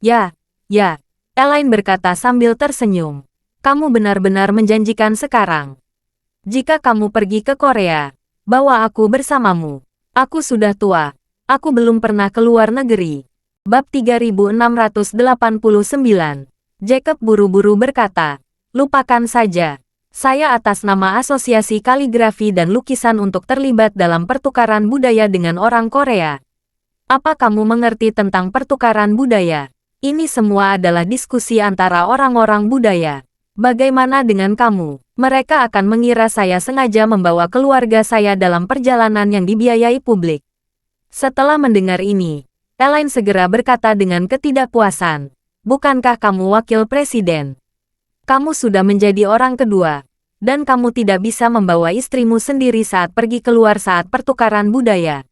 Ya, Elaine berkata sambil tersenyum. "Kamu benar-benar menjanjikan sekarang. Jika kamu pergi ke Korea, bawa aku bersamamu. Aku sudah tua, aku belum pernah keluar negeri." Bab 3689. Jacob buru-buru berkata, "Lupakan saja. Saya atas nama Asosiasi Kaligrafi dan Lukisan untuk terlibat dalam pertukaran budaya dengan orang Korea. Apa kamu mengerti tentang pertukaran budaya? Ini semua adalah diskusi antara orang-orang budaya. Bagaimana dengan kamu? Mereka akan mengira saya sengaja membawa keluarga saya dalam perjalanan yang dibiayai publik. Setelah mendengar ini, Elaine segera berkata dengan ketidakpuasan, "Bukankah kamu wakil presiden? Kamu sudah menjadi orang kedua, dan kamu tidak bisa membawa istrimu sendiri saat pergi keluar saat pertukaran budaya."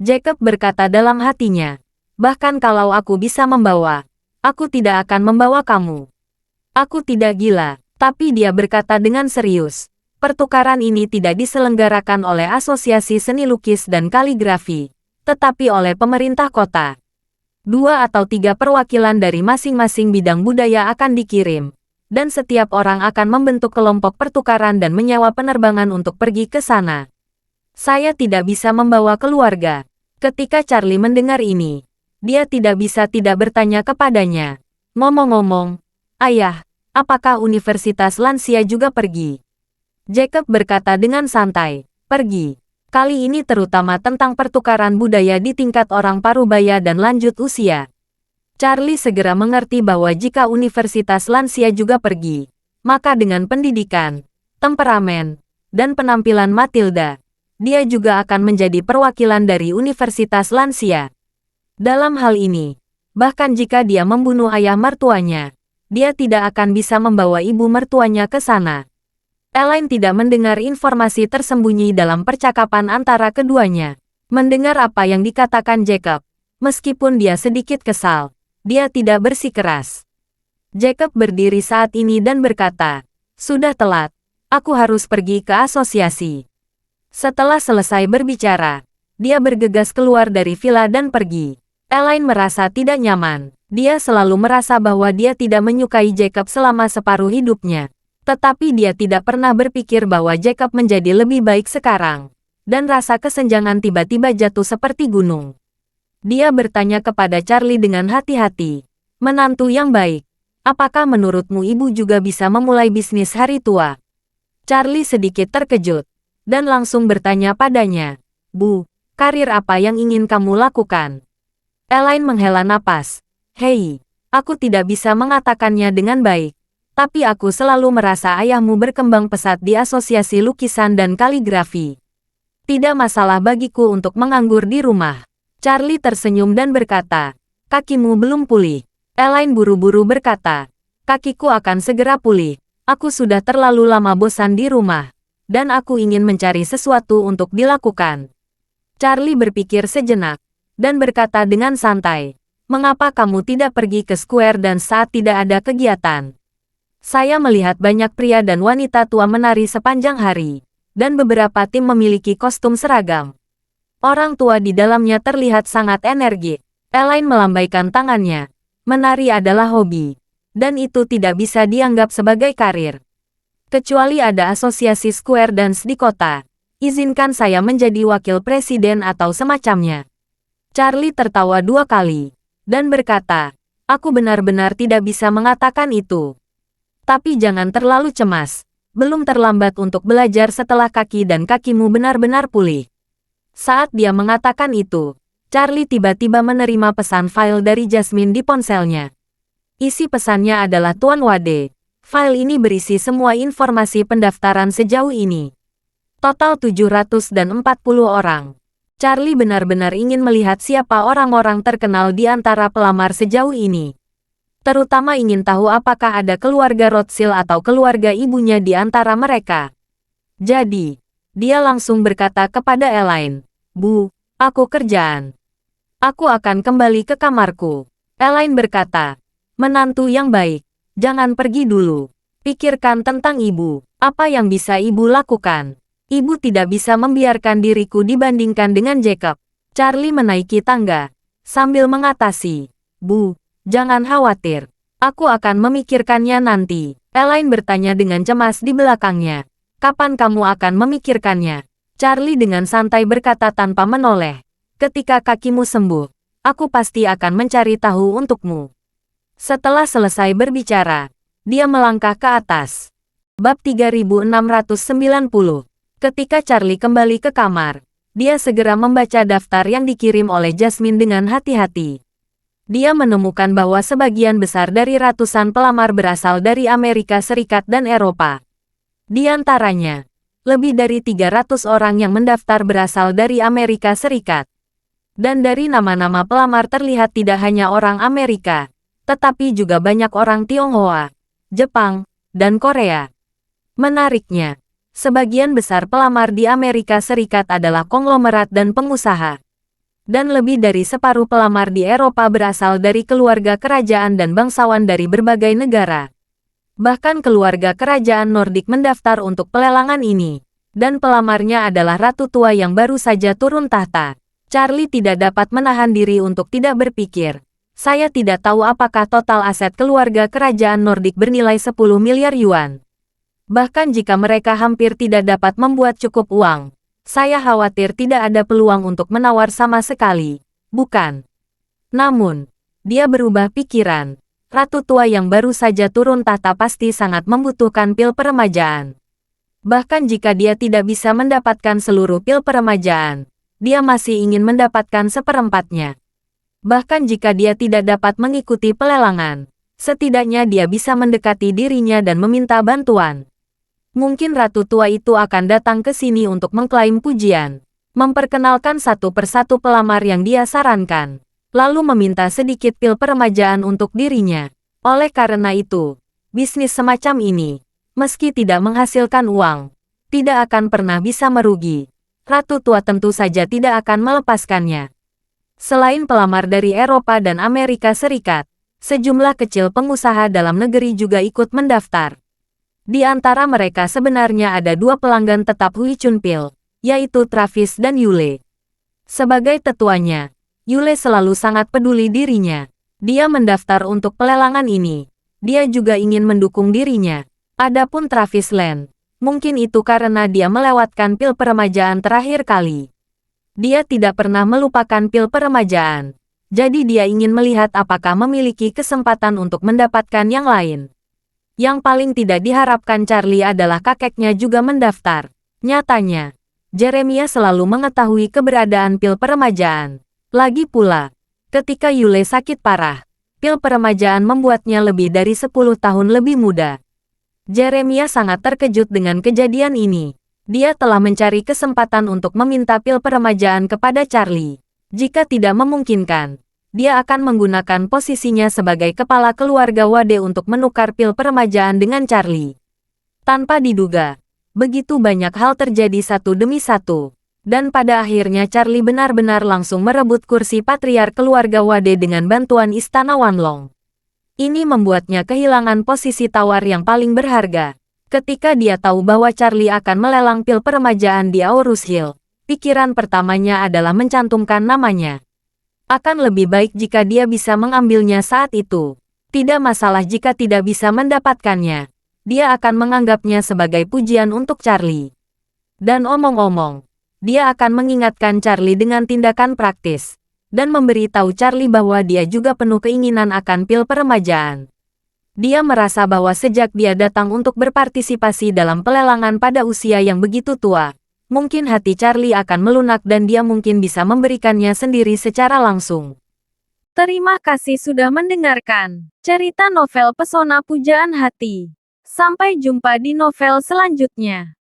Jacob berkata dalam hatinya, "Bahkan kalau aku bisa membawa, aku tidak akan membawa kamu." Aku tidak gila, tapi dia berkata dengan serius, "Pertukaran ini tidak diselenggarakan oleh Asosiasi Seni Lukis dan Kaligrafi, tetapi oleh pemerintah kota. 2 atau 3 perwakilan dari masing-masing bidang budaya akan dikirim, dan setiap orang akan membentuk kelompok pertukaran dan menyewa penerbangan untuk pergi ke sana. Saya tidak bisa membawa keluarga." Ketika Charlie mendengar ini, dia tidak bisa tidak bertanya kepadanya, "Ngomong-ngomong, Ayah, apakah Universitas Lansia juga pergi?" Jacob berkata dengan santai, "Pergi. Kali ini terutama tentang pertukaran budaya di tingkat orang parubaya dan lanjut usia." Charlie segera mengerti bahwa jika Universitas Lansia juga pergi, maka dengan pendidikan, temperamen, dan penampilan Matilda, dia juga akan menjadi perwakilan dari Universitas Lansia. Dalam hal ini, bahkan jika dia membunuh ayah mertuanya, dia tidak akan bisa membawa ibu mertuanya ke sana. Elaine tidak mendengar informasi tersembunyi dalam percakapan antara keduanya. Mendengar apa yang dikatakan Jacob, meskipun dia sedikit kesal, dia tidak bersikeras. Jacob berdiri saat ini dan berkata, "Sudah telat, aku harus pergi ke asosiasi." Setelah selesai berbicara, dia bergegas keluar dari villa dan pergi. Elaine merasa tidak nyaman. Dia selalu merasa bahwa dia tidak menyukai Jacob selama separuh hidupnya. Tetapi dia tidak pernah berpikir bahwa Jacob menjadi lebih baik sekarang. Dan rasa kesenjangan tiba-tiba jatuh seperti gunung. Dia bertanya kepada Charlie dengan hati-hati, "Menantu yang baik, apakah menurutmu ibu juga bisa memulai bisnis hari tua?" Charlie sedikit terkejut, dan langsung bertanya padanya, "Bu, karir apa yang ingin kamu lakukan?" Elaine menghela napas. "Hei, aku tidak bisa mengatakannya dengan baik, tapi aku selalu merasa ayahmu berkembang pesat di Asosiasi Lukisan dan Kaligrafi. Tidak masalah bagiku untuk menganggur di rumah." Charlie tersenyum dan berkata, "Kakimu belum pulih." Elaine buru-buru berkata, "Kakiku akan segera pulih. Aku sudah terlalu lama bosan di rumah, dan aku ingin mencari sesuatu untuk dilakukan." Charlie berpikir sejenak, dan berkata dengan santai, "Mengapa kamu tidak pergi ke square dan saat tidak ada kegiatan? Saya melihat banyak pria dan wanita tua menari sepanjang hari, dan beberapa tim memiliki kostum seragam. Orang tua di dalamnya terlihat sangat energik." Elaine melambaikan tangannya. "Menari adalah hobi, dan itu tidak bisa dianggap sebagai karir. Kecuali ada asosiasi square dance di kota. Izinkan saya menjadi wakil presiden atau semacamnya." Charlie tertawa 2 kali, dan berkata, "Aku benar-benar tidak bisa mengatakan itu. Tapi jangan terlalu cemas, belum terlambat untuk belajar setelah kaki dan kakimu benar-benar pulih." Saat dia mengatakan itu, Charlie tiba-tiba menerima pesan file dari Jasmine di ponselnya. Isi pesannya adalah, "Tuan Wade, file ini berisi semua informasi pendaftaran sejauh ini. Total 740 orang. Charlie benar-benar ingin melihat siapa orang-orang terkenal di antara pelamar sejauh ini. Terutama ingin tahu apakah ada keluarga Rothschild atau keluarga ibunya di antara mereka." Jadi, dia langsung berkata kepada Elaine, "Bu, aku kerjaan. Aku akan kembali ke kamarku." Elaine berkata, "Menantu yang baik, jangan pergi dulu. Pikirkan tentang ibu. Apa yang bisa ibu lakukan? Ibu tidak bisa membiarkan diriku dibandingkan dengan Jacob." Charlie menaiki tangga, sambil mengatasi, "Bu, jangan khawatir. Aku akan memikirkannya nanti." Elaine bertanya dengan cemas di belakangnya, "Kapan kamu akan memikirkannya?" Charlie dengan santai berkata tanpa menoleh, "Ketika kakimu sembuh, aku pasti akan mencari tahu untukmu." Setelah selesai berbicara, dia melangkah ke atas. Bab 3690. Ketika Charlie kembali ke kamar, dia segera membaca daftar yang dikirim oleh Jasmine dengan hati-hati. Dia menemukan bahwa sebagian besar dari ratusan pelamar berasal dari Amerika Serikat dan Eropa. Di antaranya, lebih dari 300 orang yang mendaftar berasal dari Amerika Serikat. Dan dari nama-nama pelamar terlihat tidak hanya orang Amerika, tetapi juga banyak orang Tionghoa, Jepang, dan Korea. Menariknya, sebagian besar pelamar di Amerika Serikat adalah konglomerat dan pengusaha. Dan lebih dari separuh pelamar di Eropa berasal dari keluarga kerajaan dan bangsawan dari berbagai negara. Bahkan keluarga kerajaan Nordik mendaftar untuk pelelangan ini. Dan pelamarnya adalah ratu tua yang baru saja turun tahta. Charlie tidak dapat menahan diri untuk tidak berpikir. Saya tidak tahu apakah total aset keluarga kerajaan Nordik bernilai 10 miliar yuan. Bahkan jika mereka hampir tidak dapat membuat cukup uang, saya khawatir tidak ada peluang untuk menawar sama sekali, bukan? Namun, dia berubah pikiran. Ratu tua yang baru saja turun tahta pasti sangat membutuhkan pil peremajaan. Bahkan jika dia tidak bisa mendapatkan seluruh pil peremajaan, dia masih ingin mendapatkan seperempatnya. Bahkan jika dia tidak dapat mengikuti pelelangan, setidaknya dia bisa mendekati dirinya dan meminta bantuan. Mungkin ratu tua itu akan datang ke sini untuk mengklaim pujian, memperkenalkan satu persatu pelamar yang dia sarankan, lalu meminta sedikit pil peremajaan untuk dirinya. Oleh karena itu, bisnis semacam ini, meski tidak menghasilkan uang, tidak akan pernah bisa merugi. Ratu tua tentu saja tidak akan melepaskannya. Selain pelamar dari Eropa dan Amerika Serikat, sejumlah kecil pengusaha dalam negeri juga ikut mendaftar. Di antara mereka sebenarnya ada dua pelanggan tetap Hui Chunpil, yaitu Travis dan Yule. Sebagai tetuanya, Yule selalu sangat peduli dirinya. Dia mendaftar untuk pelelangan ini. Dia juga ingin mendukung dirinya. Adapun Travis Len, mungkin itu karena dia melewatkan pil peremajaan terakhir kali. Dia tidak pernah melupakan pil peremajaan. Jadi dia ingin melihat apakah memiliki kesempatan untuk mendapatkan yang lain. Yang paling tidak diharapkan Charlie adalah kakeknya juga mendaftar. Nyatanya, Jeremiah selalu mengetahui keberadaan pil peremajaan. Lagi pula, ketika Yule sakit parah, pil peremajaan membuatnya lebih dari 10 tahun lebih muda. Jeremiah sangat terkejut dengan kejadian ini. Dia telah mencari kesempatan untuk meminta pil peremajaan kepada Charlie. Jika tidak memungkinkan, dia akan menggunakan posisinya sebagai kepala keluarga Wade untuk menukar pil peremajaan dengan Charlie. Tanpa diduga, begitu banyak hal terjadi satu demi satu. Dan pada akhirnya Charlie benar-benar langsung merebut kursi patriark keluarga Wade dengan bantuan Istana Wanlong. Ini membuatnya kehilangan posisi tawar yang paling berharga. Ketika dia tahu bahwa Charlie akan melelang pil peremajaan di Aurus Hill, pikiran pertamanya adalah mencantumkan namanya. Akan lebih baik jika dia bisa mengambilnya saat itu. Tidak masalah jika tidak bisa mendapatkannya. Dia akan menganggapnya sebagai pujian untuk Charlie. Dan omong-omong, dia akan mengingatkan Charlie dengan tindakan praktis. Dan memberitahu Charlie bahwa dia juga penuh keinginan akan pil peremajaan. Dia merasa bahwa sejak dia datang untuk berpartisipasi dalam pelelangan pada usia yang begitu tua, mungkin hati Charlie akan melunak dan dia mungkin bisa memberikannya sendiri secara langsung. Terima kasih sudah mendengarkan cerita novel Pesona Pujaan Hati. Sampai jumpa di novel selanjutnya.